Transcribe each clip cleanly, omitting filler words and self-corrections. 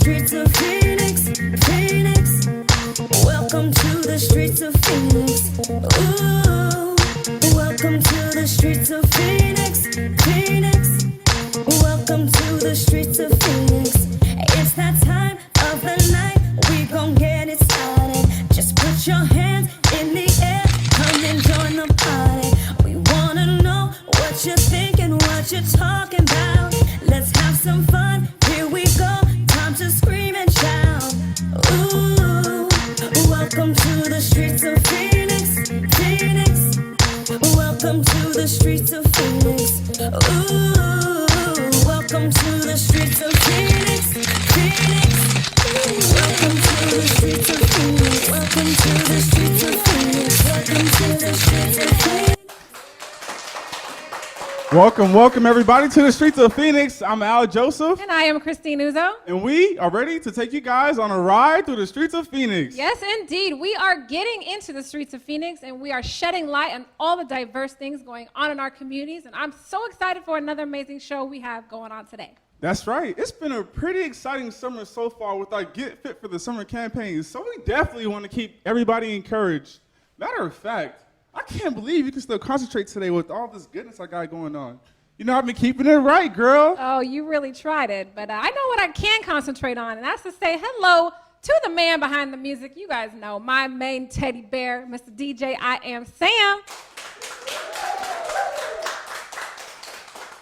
streets of Phoenix, Phoenix. Welcome to the streets of Phoenix. Ooh, welcome to the streets of Phoenix, Phoenix. Welcome to the streets of Phoenix. It's that time of the night, we gon' get it started. Just put your hands in the air, come and join the party. We wanna know what you're thinking, what you're talking about. Let's have some fun, here we go, time to scream and shout. Ooh, welcome to the streets of Phoenix, Phoenix. Welcome to the streets of Phoenix. Ooh, welcome to the streets of Phoenix, Phoenix. Welcome to the streets of Phoenix. Welcome to the streets of Phoenix. Welcome to the streets of Phoenix. Welcome everybody to the streets of Phoenix. I'm Al Joseph. And I am Christine Uzo. And we are ready to take you guys on a ride through the streets of Phoenix. Yes, indeed. We are getting into the streets of Phoenix, and we are shedding light on all the diverse things going on in our communities. And I'm so excited for another amazing show we have going on today. That's right. It's been a pretty exciting summer so far with our Get Fit for the Summer campaign. So we definitely want to keep everybody encouraged. Matter of fact, I can't believe you can still concentrate today with all this goodness I got going on. You know, I've been keeping it right, girl. Oh, you really tried it. But I know what I can concentrate on, and that's to say hello to the man behind the music. You guys know, my main teddy bear, Mr. DJ I Am Sam.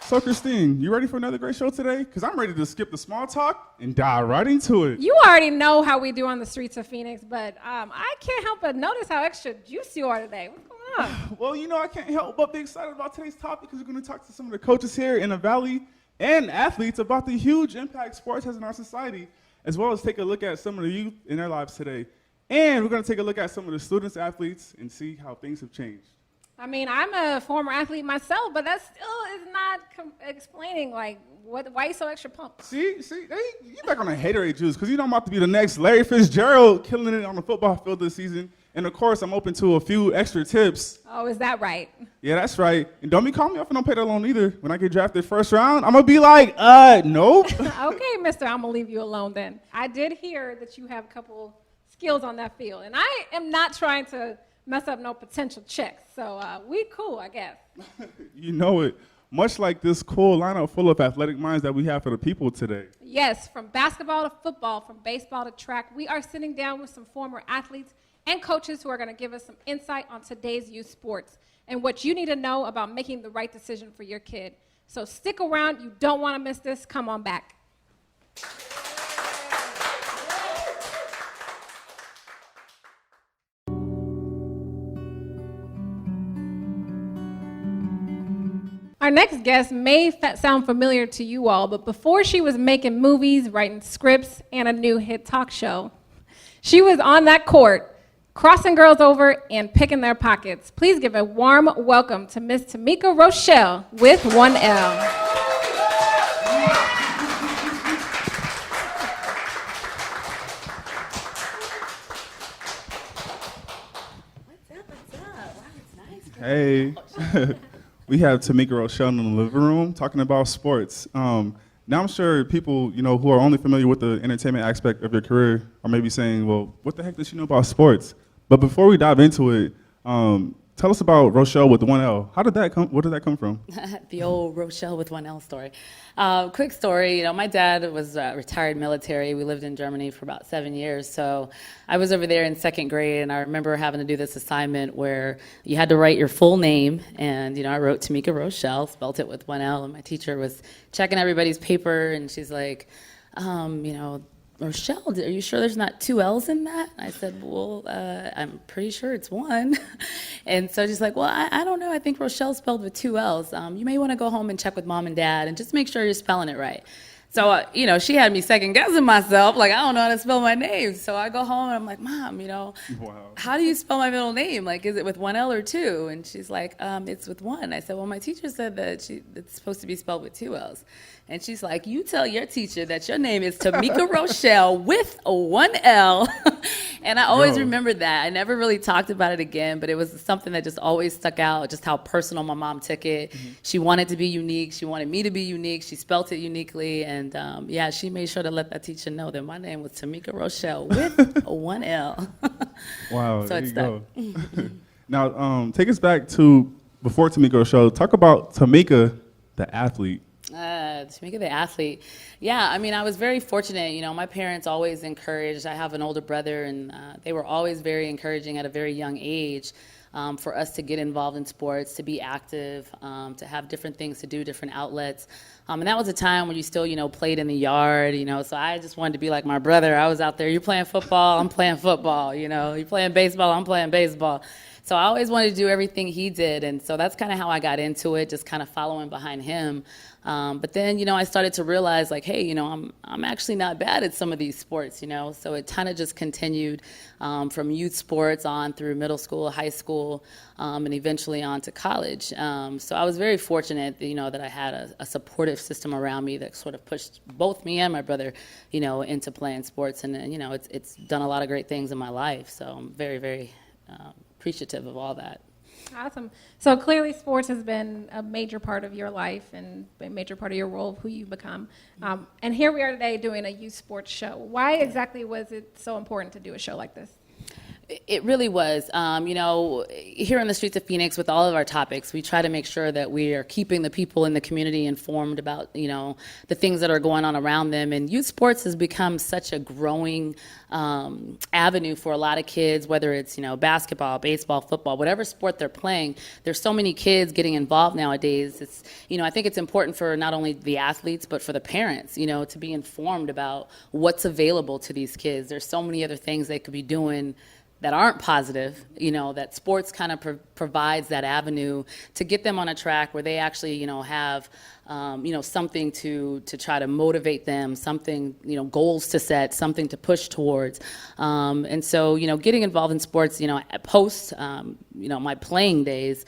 So, Christine, you ready for another great show today? Because I'm ready to skip the small talk and dive right into it. You already know how we do on the streets of Phoenix, but I can't help but notice how extra juicy you are today. What's going on? Well, you know, I can't help but be excited about today's topic because we're going to talk to some of the coaches here in the Valley and athletes about the huge impact sports has in our society, as well as take a look at some of the youth in their lives today. And we're going to take a look at some of the students, athletes, and see how things have changed. I mean, I'm a former athlete myself, but that still is not explaining, like, why you so extra pumped? See, you're back on the haterade juice because you know I'm about to be the next Larry Fitzgerald killing it on the football field this season. And, of course, I'm open to a few extra tips. Oh, is that right? Yeah, that's right. And don't be calling me up and don't pay that loan either. When I get drafted first round, I'm going to be like, nope. Okay, mister, I'm going to leave you alone then. I did hear that you have a couple skills on that field, and I am not trying to mess up no potential checks. So we cool, I guess. You know it. Much like this cool lineup full of athletic minds that we have for the people today. Yes, from basketball to football, from baseball to track, we are sitting down with some former athletes and coaches who are going to give us some insight on today's youth sports and what you need to know about making the right decision for your kid. So stick around. You don't want to miss this. Come on back. Our next guest may sound familiar to you all, but before she was making movies, writing scripts, and a new hit talk show, she was on that court, crossing girls over and picking their pockets. Please give a warm welcome to Miss Tamika Rochelle with 1L. What's up? Wow, it's nice. Hey. We have Tamika Rochelle in the living room talking about sports. Now I'm sure people, you know, who are only familiar with the entertainment aspect of your career are maybe saying, well, what the heck does she know about sports? But before we dive into it, tell us about Rochelle with 1L. How did that come? Where did that come from? The old Rochelle with 1L story. Quick story, you know, my dad was retired military. We lived in Germany for about 7 years. So I was over there in second grade, and I remember having to do this assignment where you had to write your full name. And, you know, I wrote Tamika Rochelle, spelt it with 1L, and my teacher was checking everybody's paper, and she's like, you know, Rochelle, are you sure there's not 2 L's in that? I said, well, I'm pretty sure it's 1. And so she's like, well, I don't know. I think Rochelle's spelled with 2 L's. You may want to go home and check with mom and dad and just make sure you're spelling it right. So, you know, she had me second guessing myself. Like, I don't know how to spell my name. So I go home and I'm like, Mom, you know, how do you spell my middle name? Like, is it with 1 L or 2? And she's like, it's with 1. I said, well, my teacher said that it's supposed to be spelled with 2 L's. And she's like, you tell your teacher that your name is Tamika Rochelle with a 1 L. And I always remembered that. I never really talked about it again, but it was something that just always stuck out, just how personal my mom took it. Mm-hmm. She wanted to be unique. She wanted me to be unique. She spelt it uniquely. And And yeah, she made sure to let that teacher know that my name was Tamika Rochelle with one L. Wow, So there it's you go. Now, take us back to before Tamika Rochelle. Talk about Tamika, the athlete. Tamika the athlete. Yeah, I mean, I was very fortunate. You know, my parents always encouraged. I have an older brother, and they were always very encouraging at a very young age for us to get involved in sports, to be active, to have different things to do, different outlets. And that was a time when you still, you know, played in the yard, you know, so I just wanted to be like my brother. I was out there, you're playing football, I'm playing football, you know, you're playing baseball, I'm playing baseball. So I always wanted to do everything he did, and so that's kind of how I got into it, just kind of following behind him. But then, you know, I started to realize, like, hey, you know, I'm actually not bad at some of these sports, you know. So it kind of just continued from youth sports on through middle school, high school, and eventually on to college. So I was very fortunate, you know, that I had a supportive system around me that sort of pushed both me and my brother, you know, into playing sports, and you know, it's done a lot of great things in my life. So I'm very, very appreciative of all that. Awesome. So clearly sports has been a major part of your life and a major part of your role of who you become. And here we are today doing a youth sports show. Why exactly was it so important to do a show like this? It really was. You know, here on the streets of Phoenix, with all of our topics, we try to make sure that we are keeping the people in the community informed about, you know, the things that are going on around them. And youth sports has become such a growing avenue for a lot of kids, whether it's, you know, basketball, baseball, football, whatever sport they're playing. There's so many kids getting involved nowadays. It's, you know, I think it's important for not only the athletes, but for the parents, you know, to be informed about what's available to these kids. There's so many other things they could be doing that aren't positive, you know, that sports kind of provides that avenue to get them on a track where they actually, you know, have, you know, something to try to motivate them, something, you know, goals to set, something to push towards. And so, you know, getting involved in sports, you know, post, you know, my playing days,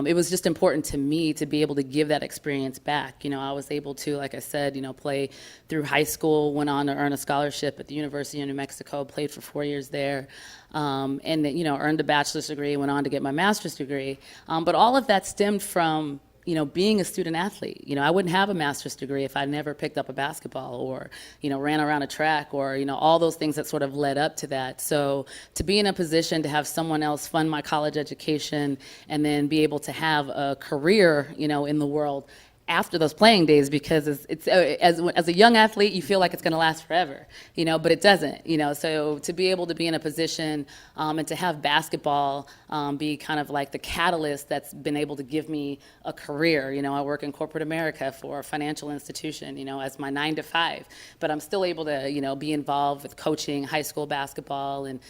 it was just important to me to be able to give that experience back. You know, I was able to, like I said, you know, play through high school, went on to earn a scholarship at the University of New Mexico, played for 4 years there. And, you know, earned a bachelor's degree, went on to get my master's degree. But all of that stemmed from, you know, being a student athlete. You know, I wouldn't have a master's degree if I never picked up a basketball or, you know, ran around a track or, you know, all those things that sort of led up to that. So to be in a position to have someone else fund my college education and then be able to have a career, you know, in the world after those playing days, because it's as a young athlete, you feel like it's going to last forever, you know, but it doesn't, you know. So to be able to be in a position and to have basketball be kind of like the catalyst that's been able to give me a career. You know, I work in corporate America for a financial institution, you know, as my 9 to 5, but I'm still able to, you know, be involved with coaching high school basketball and,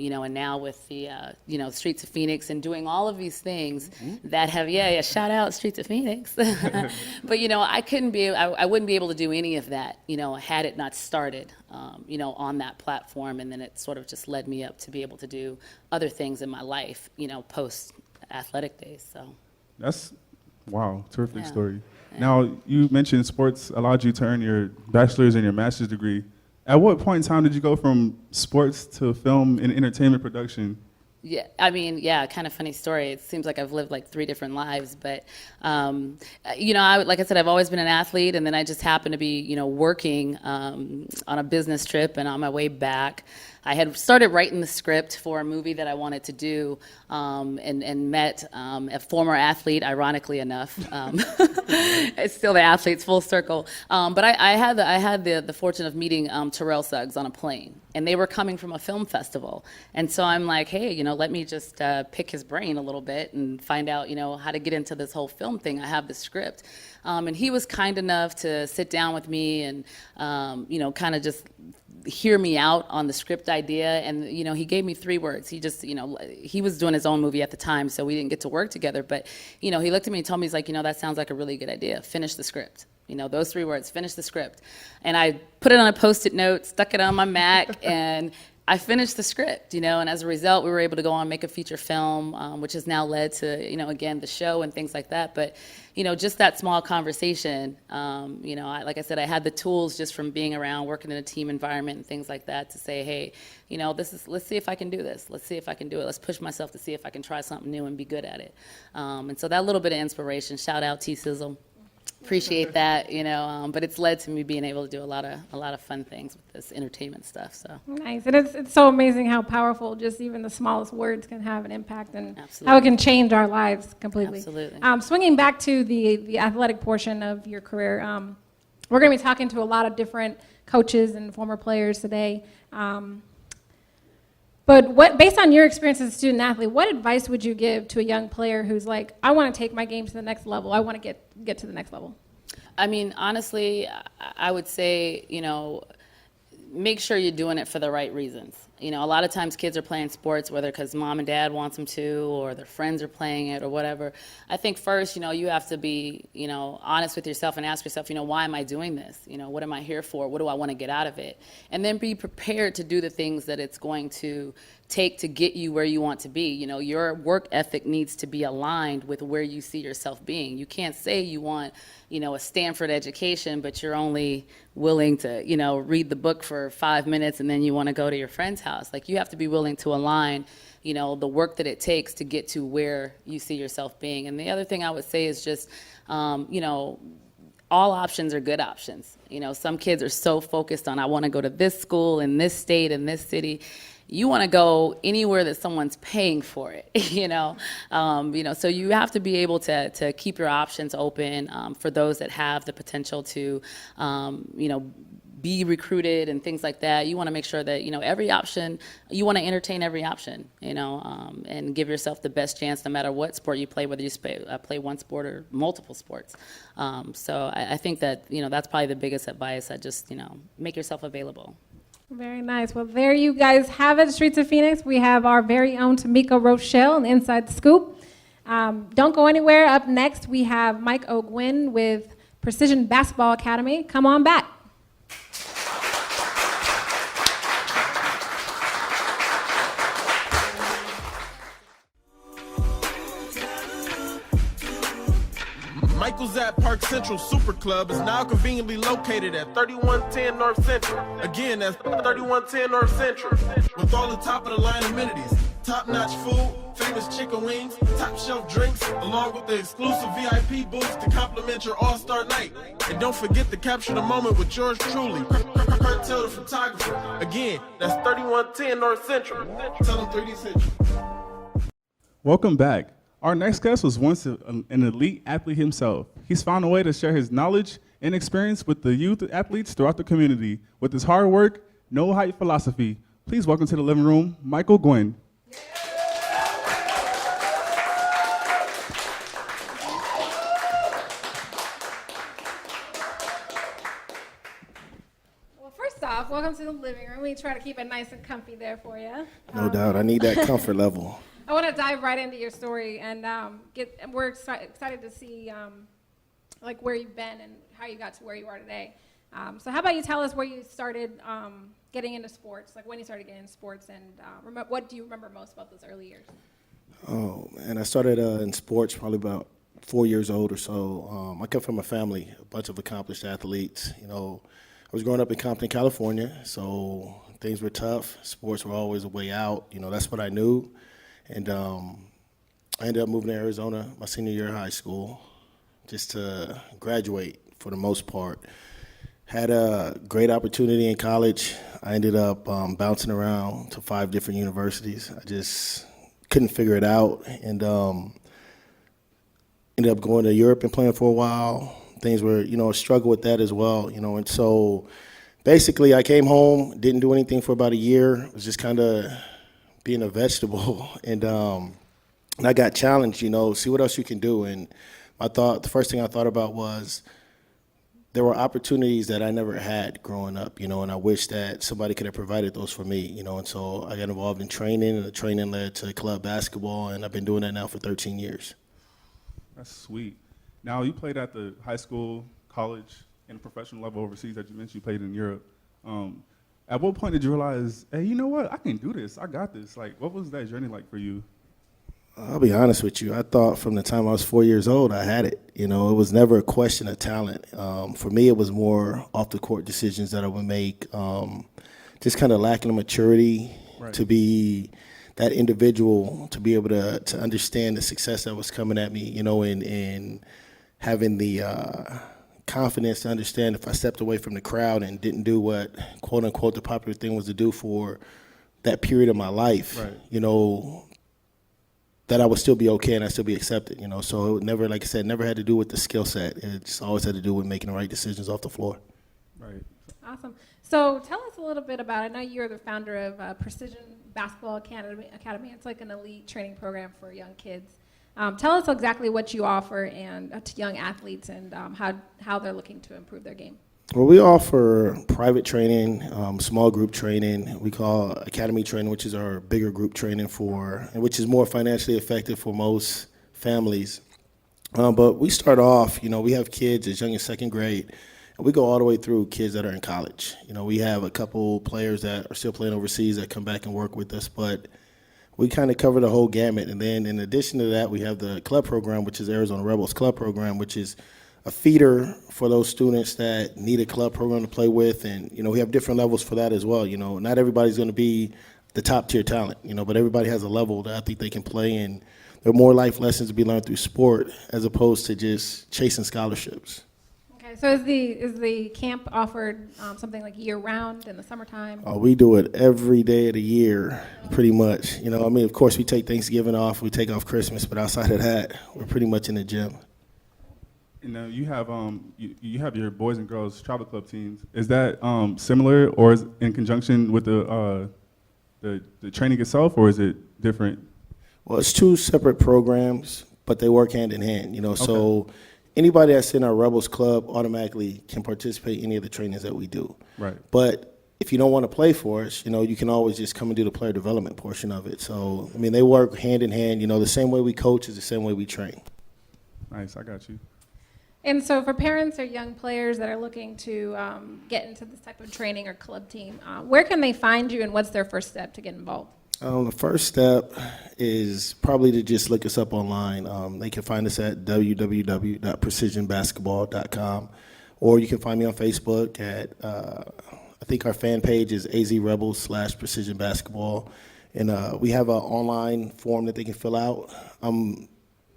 you know, and now with the, you know, Streets of Phoenix and doing all of these things that have, shout out Streets of Phoenix. But, you know, I wouldn't be able to do any of that, you know, had it not started, you know, on that platform. And then it sort of just led me up to be able to do other things in my life, you know, post athletic days. So That's, wow, terrific Yeah. story. Yeah. Now, you mentioned sports allowed you to earn your bachelor's and your master's degree. At what point in time did you go from sports to film and entertainment production? Yeah, I mean, yeah, kind of funny story. It seems like I've lived like 3 different lives, but you know, like I said, I've always been an athlete, and then I just happened to be, you know, working on a business trip, and on my way back, I had started writing the script for a movie that I wanted to do, and met a former athlete, ironically enough. It's still the athletes, full circle. But I had the fortune of meeting Terrell Suggs on a plane, and they were coming from a film festival. And so I'm like, hey, you know, let me just pick his brain a little bit and find out, you know, how to get into this whole film thing. I have the script. And he was kind enough to sit down with me and, you know, kind of just hear me out on the script idea. And, you know, he gave me 3 words. He just, you know, he was doing his own movie at the time, so we didn't get to work together. But, you know, he looked at me and told me, he's like, you know, that sounds like a really good idea. Finish the script. You know, those 3 words, finish the script. And I put it on a Post-it note, stuck it on my Mac, and I finished the script, you know, and as a result, we were able to go on and make a feature film, which has now led to, you know, again, the show and things like that. But, you know, just that small conversation, you know, like I said, I had the tools just from being around, working in a team environment and things like that to say, hey, you know, let's see if I can do this. Let's see if I can do it. Let's push myself to see if I can try something new and be good at it. And so that little bit of inspiration, shout out T-Sizzle. appreciate that, but it's led to me being able to do a lot of fun things with this entertainment stuff. So Nice. And it's so amazing how powerful just even the smallest words can have an impact and how it Absolutely. can change our lives completely. Absolutely. Swinging back to the athletic portion of your career, we're going to be talking to a lot of different coaches and former players today. But based on your experience as a student athlete, what advice would you give to a young player who's like, I want to take my game to the next level. I want to get to the next level? I mean, honestly, I would say, make sure you're doing it for the right reasons. A lot of times kids are playing sports, whether because mom and dad wants them to, or their friends are playing it, or whatever. I think first, you have to be, honest with yourself and ask yourself, why am I doing this? What am I here for? What do I want to get out of it? And then be prepared to do the things that it's going to take to get you where you want to be. Your work ethic needs to be aligned with where you see yourself being. You can't say you want, a Stanford education, but you're only willing to, read the book for 5 minutes and then you want to go to your friend's house. Like, you have to be willing to align, the work that it takes to get to where you see yourself being. And the other thing I would say is just, all options are good options. Some kids are so focused on, I want to go to this school in this state, in this city. You want to go anywhere that someone's paying for it, so you have to be able to keep your options open for those that have the potential to, be recruited and things like that. You want to make sure that, every option, you want to entertain every option, and give yourself the best chance no matter what sport you play, whether you play one sport or multiple sports. So I think that, that's probably the biggest advice. I just, make yourself available. Very nice. Well, there you guys have it, Streets of Phoenix. We have our very own Tamika Rochelle and Inside the Scoop. Don't go anywhere. Up next, we have Mike O'Gwin with Precision Basketball Academy. Come on back. Michael's at Park Central Super Club is now conveniently located at 3110 North Central. Again, that's 3110 North Central. With all the top-of-the-line amenities, top-notch food, famous chicken wings, top-shelf drinks, along with the exclusive VIP booths to complement your all-star night. And don't forget to capture the moment with yours truly, Kurt Till, the photographer. Again, that's 3110 North Central. Tell them 3D Central. Welcome back. Our next guest was once an elite athlete himself. He's found a way to share his knowledge and experience with the youth athletes throughout the community. With his hard work, no hype philosophy. Please welcome to the living room, Michael Gwynn. Well, first off, welcome to the living room. We try to keep it nice and comfy there for you. No doubt. I need that comfort level. I want to dive right into your story, and we're excited to see like where you've been and how you got to where you are today. So how about you tell us where you started getting into sports, like when you started getting into sports, and what do you remember most about those early years? Oh, man, I started in sports probably about 4 years old or so. I come from a family, a bunch of accomplished athletes. I was growing up in Compton, California, so things were tough. Sports were always a way out. That's what I knew. And I ended up moving to Arizona my senior year of high school just to graduate for the most part. Had a great opportunity in college. I ended up bouncing around to 5 different universities. I just couldn't figure it out, and ended up going to Europe and playing for a while. Things were, a struggle with that as well, and so basically I came home, didn't do anything for about a year, was just kind of being a vegetable, and I got challenged, see what else you can do. And the first thing I thought about was there were opportunities that I never had growing up, and I wish that somebody could have provided those for me, and so I got involved in training, and the training led to club basketball, and I've been doing that now for 13 years. That's sweet. Now, you played at the high school, college, and professional level overseas that you mentioned you played in Europe. At what point did you realize, hey, you know what, I can do this, I got this? Like, what was that journey like for you? I'll be honest with you. I thought from the time I was 4 years old, I had it. It was never a question of talent. For me, it was more off-the-court decisions that I would make, just kind of lacking the maturity to be that individual, to be able to understand the success that was coming at me, and having the confidence to understand if I stepped away from the crowd and didn't do what, quote unquote, the popular thing was to do for that period of my life, Right. you know, that I would still be okay and I'd still be accepted, you know. So it never, like I said, never had to do with the skill set. It just always had to do with making the right decisions off the floor. Right. Awesome. So tell us a little bit about, I know you're the founder of Precision Basketball Academy. It's like an elite training program for young kids. Tell us exactly what you offer and to young athletes and how they're looking to improve their game. Well, we offer private training, small group training. We call academy training, which is our bigger group training which is more financially effective for most families. But we start off, you know, we have kids as young as second grade, and we go all the way through kids that are in college. You know, we have a couple players that are still playing overseas that come back and work with us, but we kind of cover the whole gamut. And then in addition to that, we have the club program, which is Arizona Rebels Club Program, which is a feeder for those students that need a club program to play with. And, you know, we have different levels for that as well. You know, not everybody's going to be the top tier talent, you know, but everybody has a level that I think they can play in. There are more life lessons to be learned through sport as opposed to just chasing scholarships. Okay, so is the camp offered something like year-round in the summertime? We do it every day of the year, pretty much. You know, I mean, of course, we take Thanksgiving off, we take off Christmas, but outside of that, we're pretty much in the gym. And you have you have your boys and girls travel club teams. Is that similar, or is in conjunction with the training itself, or is it different? Well, it's two separate programs, but they work hand in hand. You know, so anybody that's in our Rebels Club automatically can participate in any of the trainings that we do. Right. But if you don't want to play for us, you know, you can always just come and do the player development portion of it. So, I mean, they work hand in hand. You know, the same way we coach is the same way we train. Nice, I got you. And so for parents or young players that are looking to get into this type of training or club team, where can they find you and what's their first step to get involved? The first step is probably to just look us up online. They can find us at www.precisionbasketball.com, or you can find me on Facebook at, I think our fan page is AZ Rebels/Precision Basketball. And we have an online form that they can fill out.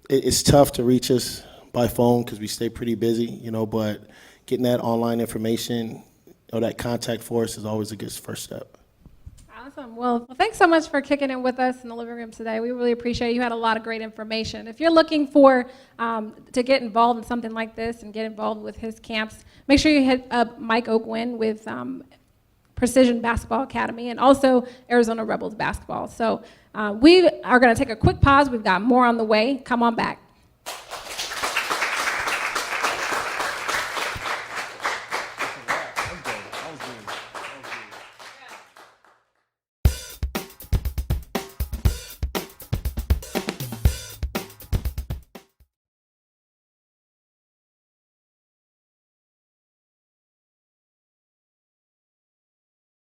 It's tough to reach us by phone because we stay pretty busy, you know, but getting that online information or that contact for us is always a good first step. Awesome. Well, thanks so much for kicking it with us in the living room today. We really appreciate it. You had a lot of great information. If you're looking for to get involved in something like this and get involved with his camps, make sure you hit up Mike Oakwin with Precision Basketball Academy and also Arizona Rebels Basketball. So we are going to take a quick pause. We've got more on the way. Come on back.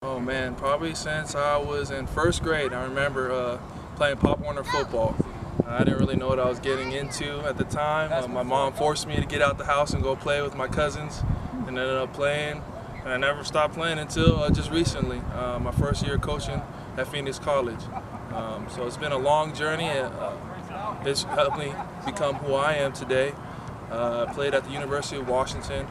Oh man, probably since I was in first grade. I remember playing Pop Warner football. I didn't really know what I was getting into at the time. My mom forced me to get out the house and go play with my cousins, and ended up playing. And I never stopped playing until just recently, my first year coaching at Phoenix College. So it's been a long journey. It's helped me become who I am today. I played at the University of Washington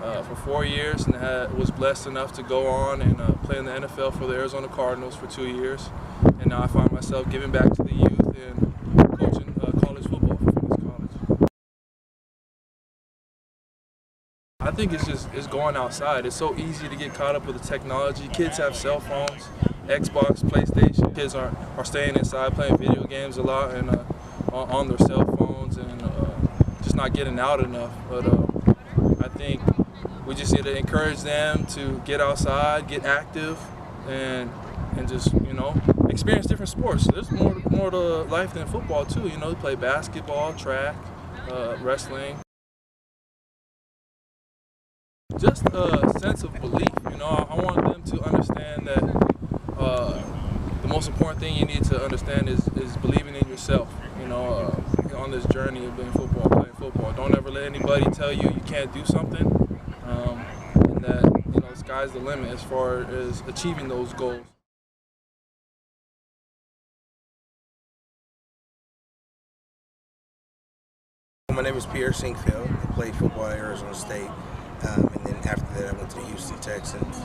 for 4 years and was blessed enough to go on and play in the NFL for the Arizona Cardinals for 2 years. And now I find myself giving back to the youth and coaching college football for Phoenix College. I think it's going outside. It's so easy to get caught up with the technology. Kids have cell phones, Xbox, PlayStation. Kids are staying inside playing video games a lot and on their cell phones and just not getting out enough. But I think we just need to encourage them to get outside, get active, and just, you know, experience different sports. There's more to life than football too. You know, play basketball, track, wrestling. Just a sense of belief. You know, I want them to understand that the most important thing you need to understand is believing in yourself. You know, on this journey of playing football. Don't ever let anybody tell you you can't do something, and that, you know, sky's the limit as far as achieving those goals. my name is Pierre Sinkfield. I played football at Arizona State, and then after that I went to the Houston Texans,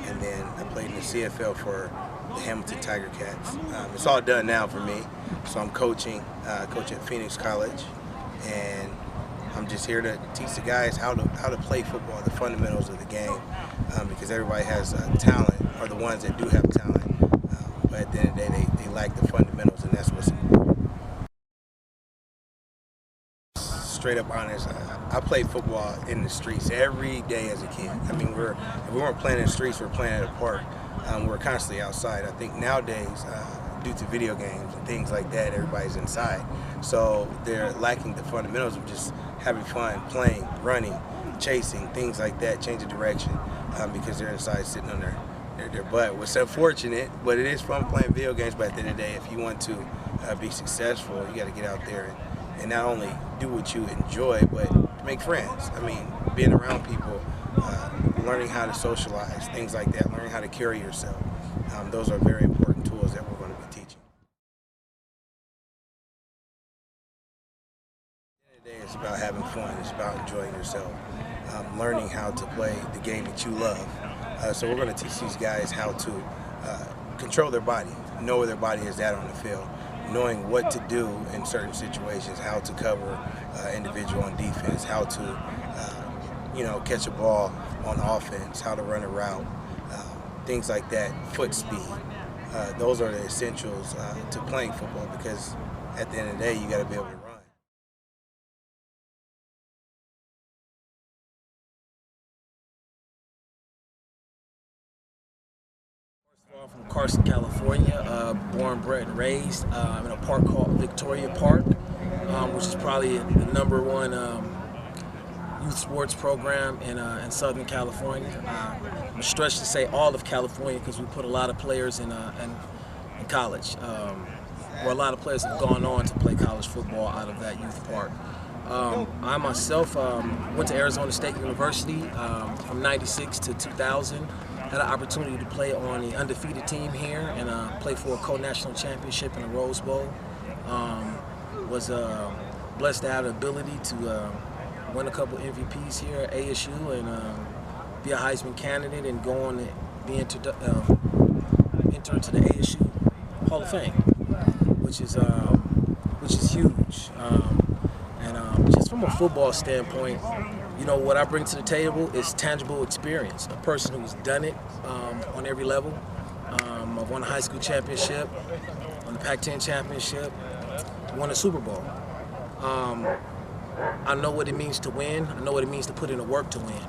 and then I played in the CFL for the Hamilton Tiger Cats. It's all done now for me, so I'm coaching at Phoenix College, and I'm just here to teach the guys how to play football, the fundamentals of the game, because everybody has talent, or the ones that do have talent, but at the end of the day they lack the fundamentals, and that's what's important. Straight up honest, I played football in the streets every day as a kid. I mean, if we weren't playing in the streets, we were playing at a park. We were constantly outside. I think nowadays, due to video games and things like that, everybody's inside. So they're lacking the fundamentals of just having fun, playing, running, chasing, things like that, changing direction, because they're inside sitting on their butt. It's unfortunate, but it is fun playing video games. But at the end of the day, if you want to be successful, you got to get out there and not only do what you enjoy, but make friends. I mean, being around people, learning how to socialize, things like that, learning how to carry yourself. Those are very important tools that we're going to be teaching. At the end of the day, it's about having fun. It's about enjoying yourself, learning how to play the game that you love. So we're going to teach these guys how to control their body, know where their body is at on the field, knowing what to do in certain situations, how to cover individual on defense, how to catch a ball on offense, how to run a route, things like that, foot speed. Those are the essentials to playing football, because at the end of the day, you got to be able to run. From Carson, California, born, bred, and raised in a park called Victoria Park, which is probably the #1 youth sports program in Southern California. I'm stretched to say all of California, because we put a lot of players in college, where a lot of players have gone on to play college football out of that youth park. I myself went to Arizona State University from '96 to 2000. Had an opportunity to play on the undefeated team here and play for a co-national championship in the Rose Bowl. Was blessed to have the ability to win a couple MVPs here at ASU and be a Heisman candidate and go on to be entered to the ASU Hall of Fame, which is huge. And just from a football standpoint, what I bring to the table is tangible experience. A person who's done it on every level. I've won a high school championship, won the Pac-10 championship, won a Super Bowl. I know what it means to win. I know what it means to put in the work to win,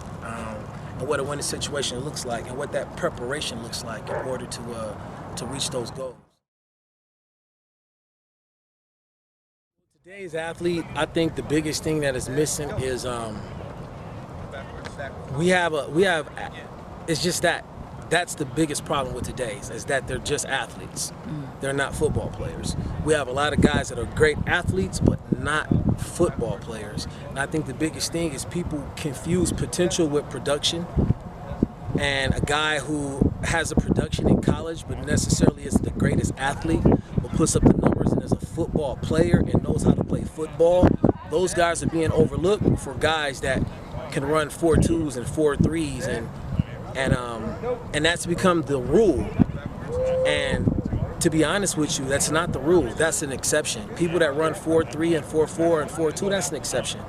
and what a winning situation looks like, and what that preparation looks like in order to reach those goals. Today's athlete, I think the biggest thing that is missing is it's just that's the biggest problem with today's, is that they're just athletes. They're not football players. We have a lot of guys that are great athletes, but not football players. And I think the biggest thing is people confuse potential with production. And a guy who has a production in college, but necessarily isn't the greatest athlete, but puts up the numbers and is a football player and knows how to play football, those guys are being overlooked for guys that can run 4.2s and 4.3s, and that's become the rule. And to be honest with you, that's not the rule. That's an exception. People that run 4.3 and 4.4 and 4.2, that's an exception.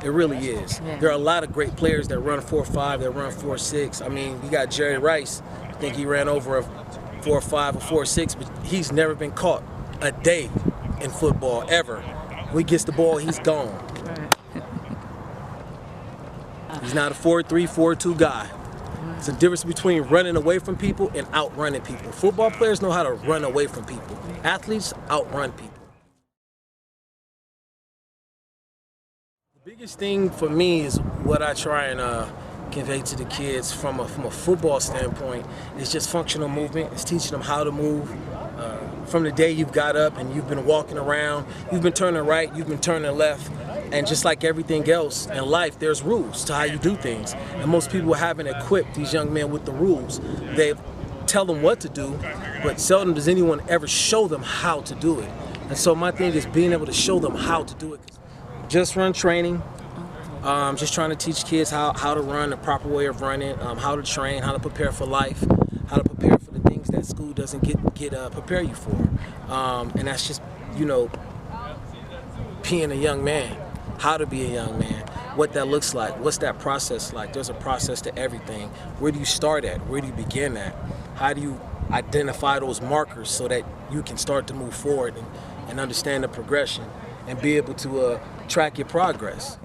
It really is. There are a lot of great players that run 4.5, that run 4.6. I mean, you got Jerry Rice. I think he ran over a 4.5 or 4.6, but he's never been caught a day in football, ever. When he gets the ball, he's gone. He's not a 4.3, 4.2 guy. It's a difference between running away from people and outrunning people. Football players know how to run away from people. Athletes outrun people. The biggest thing for me is what I try and convey to the kids from a football standpoint is just functional movement. It's teaching them how to move. From the day you've got up and you've been walking around, you've been turning right, you've been turning left, and just like everything else in life, there's rules to how you do things. And most people haven't equipped these young men with the rules. They tell them what to do, but seldom does anyone ever show them how to do it. And so my thing is being able to show them how to do it. Just run training. Just trying to teach kids how to run, the proper way of running, how to train, how to prepare for life, how to prepare for the things that school doesn't prepare you for. And that's just, being a young man, how to be a young man, what that looks like, what's that process like. There's a process to everything. Where do you start at? Where do you begin at? How do you identify those markers so that you can start to move forward and understand the progression and be able to track your progress?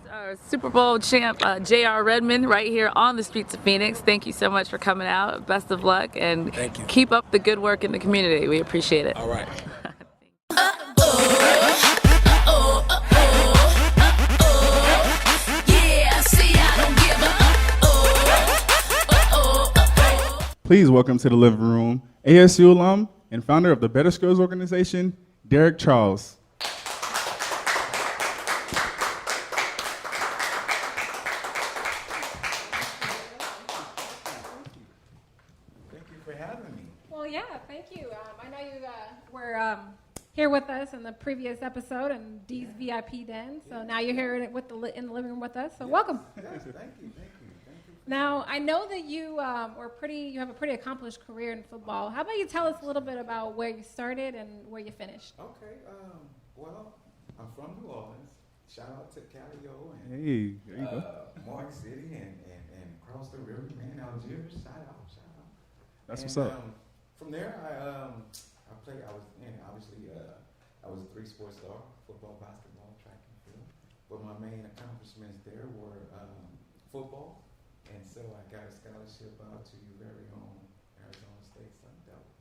Super Bowl champ J.R. Redmond right here on the streets of Phoenix. Thank you so much for coming out. Best of luck, and Thank you. Keep up the good work in the community. We appreciate it. All right. Please welcome to the living room ASU alum and founder of the Better Skills organization, Derek Charles. Well, yeah, thank you. I know you were here with us in the previous episode in Dee's VIP Den, so now you're here in the living room with us. So welcome. Yes, thank you. Now I know that you you have a pretty accomplished career in football. How about you tell us a little bit about where you started and where you finished? Okay. Well, I'm from New Orleans. Shout out to Calio and Hey, there you go. Mark City and across the river, man, Algiers. Shout out. That's And, what's up. From there, I played. I was a 3-sport star: football, basketball, track and field. But my main accomplishments there were football, and so I got a scholarship out to your very own Arizona State Sun Devils.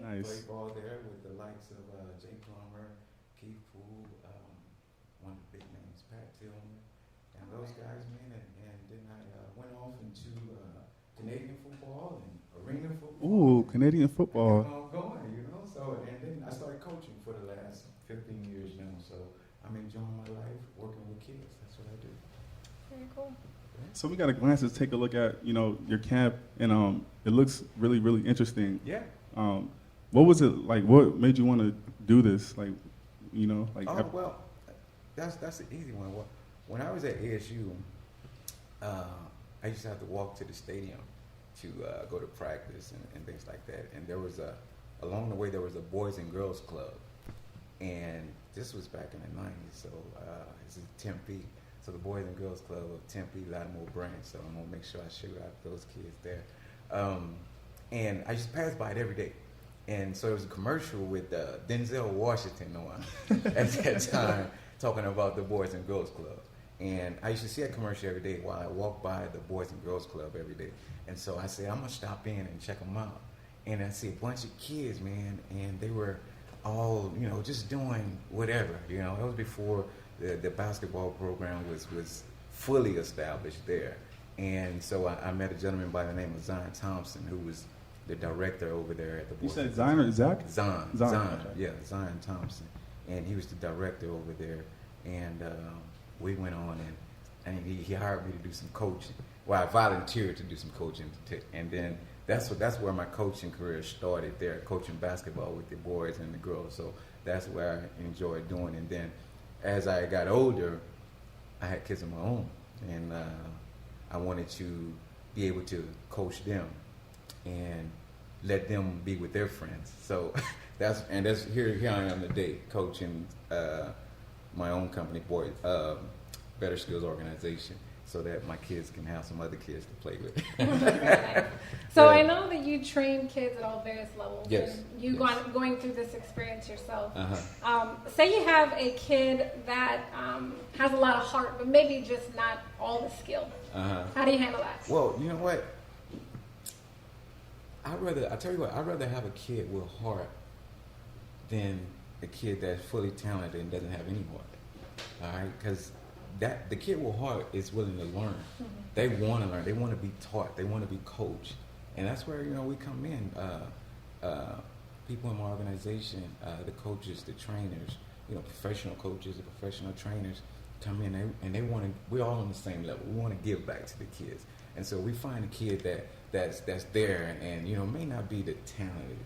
Nice. Played ball there with the likes of Jay Plummer, Keith Poole, one of the big names, Pat Tillman, and those guys, man. And then I went off into Canadian football and arena football. Ooh, Canadian football. I'm going, So, and then I started coaching for the last 15 years now. So I'm enjoying my life working with kids. That's what I do. Very cool. So we got a glance to take a look at, your camp, and it looks really, really interesting. Yeah. What was it like? What made you want to do this? Well, that's an easy one. Well, when I was at ASU, I used to have to walk to the stadium to go to practice and things like that. And there was along the way, there was a Boys and Girls Club. And this was back in the 90s, so it's in Tempe. So the Boys and Girls Club of Tempe, Lattimore branch. So I'm gonna make sure I shout out those kids there. And I just passed by it every day. And so there was a commercial with Denzel Washington on at that time, talking about the Boys and Girls Club. And I used to see that commercial every day while I walked by the Boys and Girls Club every day. And so I said, I'm gonna stop in and check them out. And I see a bunch of kids, man, and they were all, just doing whatever. It was before the basketball program was fully established there. And so I met a gentleman by the name of Zion Thompson, who was the director over there at the Boys. You said Zion or Zach? Zion. Okay. Yeah, Zion Thompson. And he was the director over there. And we went on and he hired me to do some coaching. Well, I volunteered to do some coaching, and then that's where my coaching career started there, coaching basketball with the boys and the girls. So that's where I enjoyed doing. And then as I got older, I had kids of my own, and I wanted to be able to coach them and let them be with their friends. So that's here I am today, coaching my own company, Better Skills organization, so that my kids can have some other kids to play with. So I know that you train kids at all various levels. Yes. And you going through this experience yourself. Uh-huh. Say you have a kid that has a lot of heart, but maybe just not all the skill. Uh-huh. How do you handle that? Well, you know what? I'd rather have a kid with heart than a kid that's fully talented and doesn't have any heart. All right? Because the kid with heart is willing to learn. Mm-hmm. They want to learn. They want to be taught. They want to be coached. And that's where, we come in. People in my organization, the coaches, the trainers, professional coaches, the professional trainers come in and we're all on the same level. We want to give back to the kids. And so we find a kid that's there and may not be the talented,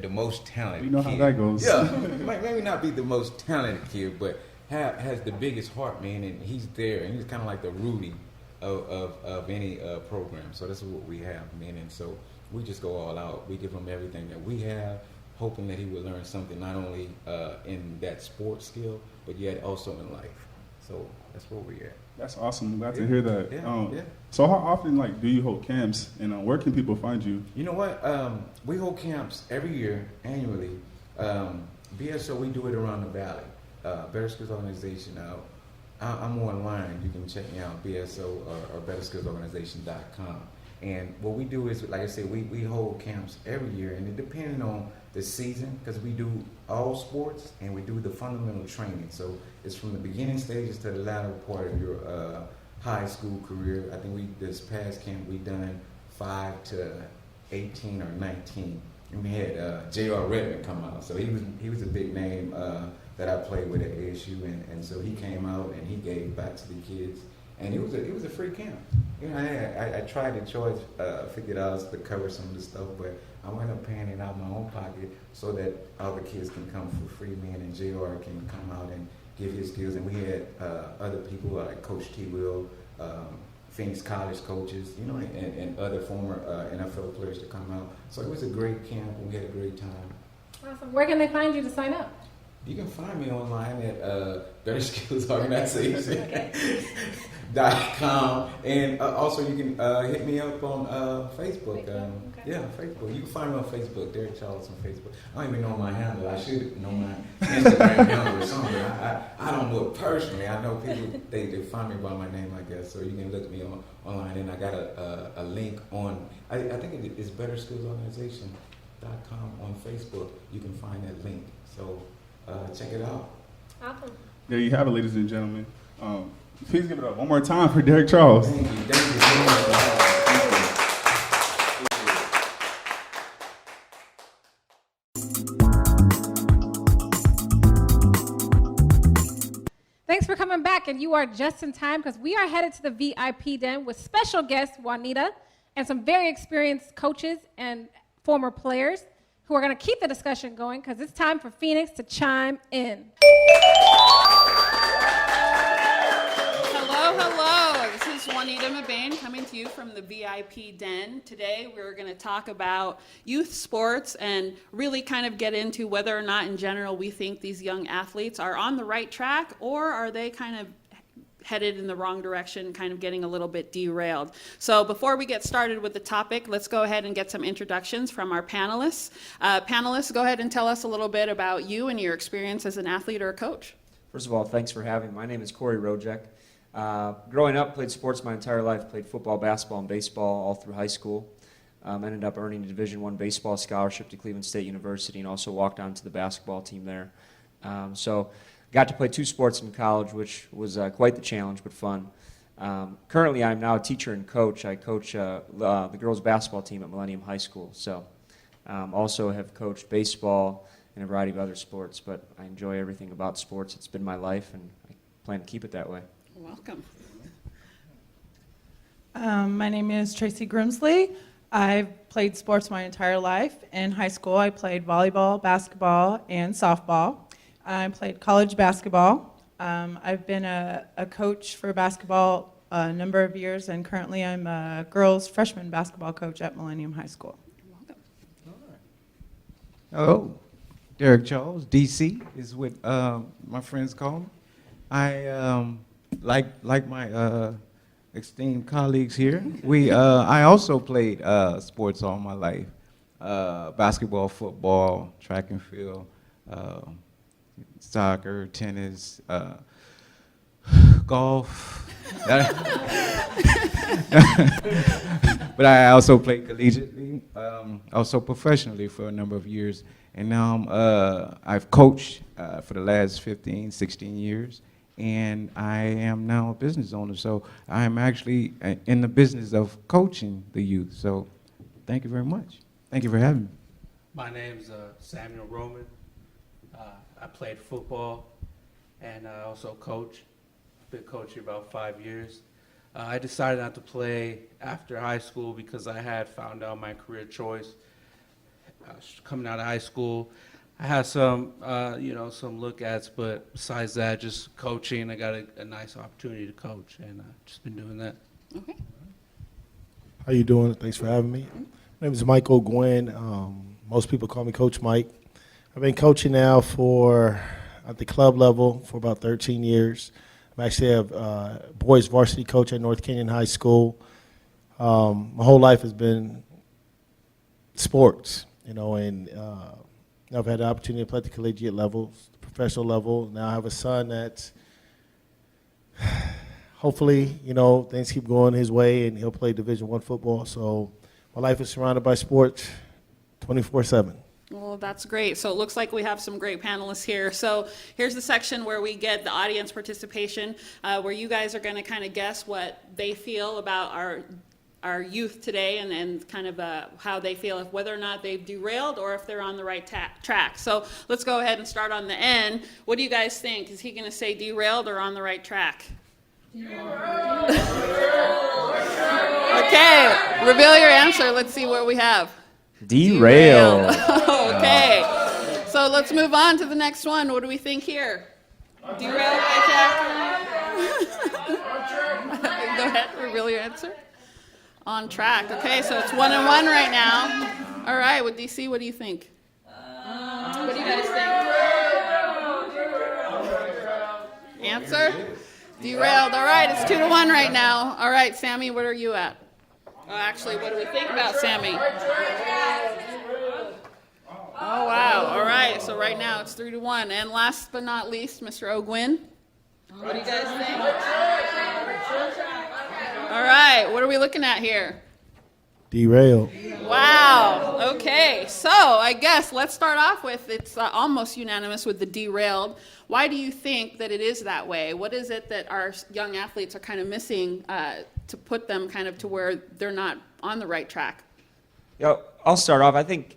the most talented You know kid. how that goes. Yeah, maybe not be the most talented kid, but has the biggest heart, man, and he's there, and he's kind of like the Rudy of any program. So that's what we have, man, and so we just go all out. We give him everything that we have, hoping that he will learn something not only in that sports skill, but yet also in life. So that's where we at. That's awesome. I'm glad to hear that. Yeah. So how often do you hold camps, and where can people find you? You know what? We hold camps every year, annually. BSO, we do it around the valley. Better Skills Organization. I'm online. You can check me out, BSO or betterskillsorganization.com. And what we do is, like I said, we hold camps every year, and it depends on the season, because we do all sports and we do the fundamental training. So it's from the beginning stages to the latter part of your high school career. I think this past camp we done 5 to 18 or 19. And we had J.R. Redmond come out. So he was a big name that I played with at ASU, and so he came out and he gave back to the kids. And it was a free camp. You know, I tried to charge $50 to cover some of the stuff, but I went up paying it out of my own pocket so that other kids can come for free, man, and JR can come out and give his skills. And we had other people like Coach T. Will, Phoenix College coaches, you know, and other former NFL players to come out. So it was a great camp, and we had a great time. Awesome. Where can they find you to sign up? You can find me online at Better Skills Organization.com, and also you can hit me up on Facebook. Okay. Yeah, Facebook. You can find me on Facebook, Derek Charles on Facebook. I don't even know my handle. I should know my Instagram handle or something. I don't know it personally. I know people, they find me by my name, I guess. So you can look me online, and I got a link on, I think it's betterskillsorganization.com on Facebook. You can find that link. So check it out. Awesome. There you have it, ladies and gentlemen. Please give it up one more time for Derek Charles. Thank you so much. Thanks for coming back, and you are just in time because we are headed to the VIP den with special guest Juanita and some very experienced coaches and former players who are going to keep the discussion going because it's time for Phoenix to chime in. Hello. This is Juanita Mabane coming to you from the VIP Den. Today we're going to talk about youth sports and really kind of get into whether or not in general we think these young athletes are on the right track, or are they kind of headed in the wrong direction, kind of getting a little bit derailed. So before we get started with the topic, let's go ahead and get some introductions from our panelists. Panelists, go ahead and tell us a little bit about you and your experience as an athlete or a coach. First of all, thanks for having me. My name is Corey Rojek. Growing up, played sports my entire life, played football, basketball, and baseball all through high school. Ended up earning a Division I baseball scholarship to Cleveland State University and also walked on to the basketball team there. So got to play 2 sports in college, which was quite the challenge, but fun. Currently, I'm now a teacher and coach. I coach the girls' basketball team at Millennium High School. So also have coached baseball and a variety of other sports, but I enjoy everything about sports. It's been my life, and I plan to keep it that way. Welcome. My name is Tracy Grimsley. I've played sports my entire life. In high school, I played volleyball, basketball, and softball. I played college basketball. I've been a coach for basketball a number of years, and currently I'm a girls freshman basketball coach at Millennium High School. Welcome. Hello, Derek Charles, DC is what my friends call me. I like my esteemed colleagues here. I also played sports all my life: basketball, football, track and field, soccer, tennis, golf. But I also played collegiately, also professionally for a number of years. And now I've coached for the last 15, 16 years. And I am now a business owner. So I am actually in the business of coaching the youth. So thank you very much. Thank you for having me. My name's Samuel Roman. I played football and I also coach. Been coaching about 5 years. I decided not to play after high school because I had found out my career choice. Coming out of high school, I had some, some look ats, but besides that, just coaching. I got a nice opportunity to coach, and just been doing that. Okay. How you doing? Thanks for having me. My name is Michael Gwynn. Most people call me Coach Mike. I've been coaching now at the club level for about 13 years. I actually have boys varsity coach at North Canyon High School. My whole life has been sports, and I've had the opportunity to play at the collegiate level, the professional level. Now I have a son that's hopefully, things keep going his way and he'll play Division I football. So my life is surrounded by sports 24/7. Well, that's great. So it looks like we have some great panelists here. So here's the section where we get the audience participation, where you guys are going to kind of guess what they feel about our youth today and kind of how they feel, if whether or not they've derailed or if they're on the right track. So let's go ahead and start on the end. What do you guys think? Is he going to say derailed or on the right track? Okay, reveal your answer. Let's see what we have. Derailed. Okay, so let's move on to the next one. What do we think here? Derailed, right track? Go ahead, reveal your answer. On track. Okay, so it's 1-1 right now. All right, with DC, what do you think? What do you guys think? Answer? Derailed. All right, it's 2-1 right now. All right, Sammy, what are you at? Oh, actually, what do we think about Sammy? Oh, wow. All right, so right now it's 3-1. And last but not least, Mr. O'Gwyn. What do you guys think? All right, what are we looking at here? Derailed. Wow. Okay, so I guess let's start off with, it's almost unanimous with the derailed. Why do you think that it is that way? What is it that our young athletes are kind of missing to put them kind of to where they're not on the right track? I'll start off. I think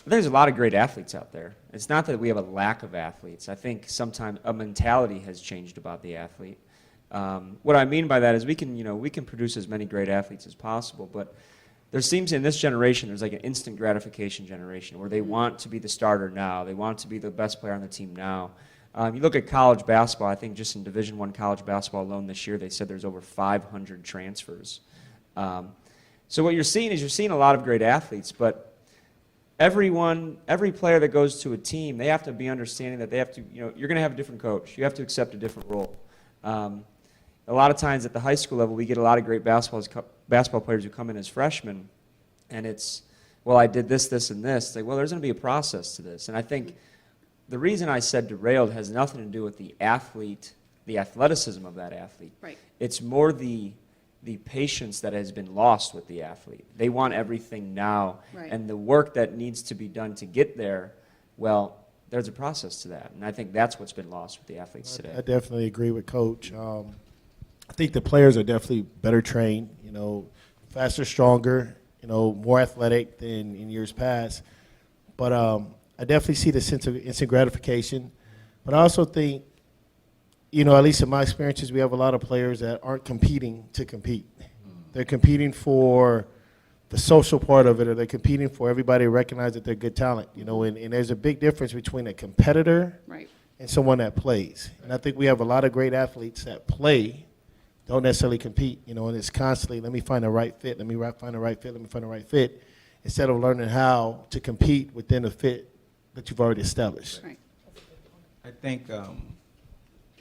there's a lot of great athletes out there. It's not that we have a lack of athletes. I think sometimes a mentality has changed about the athlete. What I mean by that is we can produce as many great athletes as possible, but there seems in this generation, there's like an instant gratification generation where they want to be the starter now. They want to be the best player on the team now. You look at college basketball, I think just in Division I college basketball alone this year, they said there's over 500 transfers. So what you're seeing is you're seeing a lot of great athletes, but every player that goes to a team, they have to be understanding that they have to, you're going to have a different coach. You have to accept a different role. A lot of times at the high school level, we get a lot of great basketball players who come in as freshmen, and it's, well, I did this, this, and this. It's like, well, there's going to be a process to this. And I think the reason I said derailed has nothing to do with the athlete, the athleticism of that athlete. Right. It's more the patience that has been lost with the athlete. They want everything now, Right. and the work that needs to be done to get there, well, there's a process to that. And I think that's what's been lost with the athletes today. I definitely agree with Coach. I think the players are definitely better trained, faster, stronger, more athletic than in years past. But I definitely see the sense of instant gratification. But I also think, at least in my experiences, we have a lot of players that aren't competing to compete. They're competing for the social part of it, or they're competing for everybody to recognize that they're good talent, and there's a big difference between a competitor Right. and someone that plays. And I think we have a lot of great athletes that play, don't necessarily compete, and it's constantly, let me find the right fit, let me find the right fit, let me find the right fit, instead of learning how to compete within a fit that you've already established. Right. I think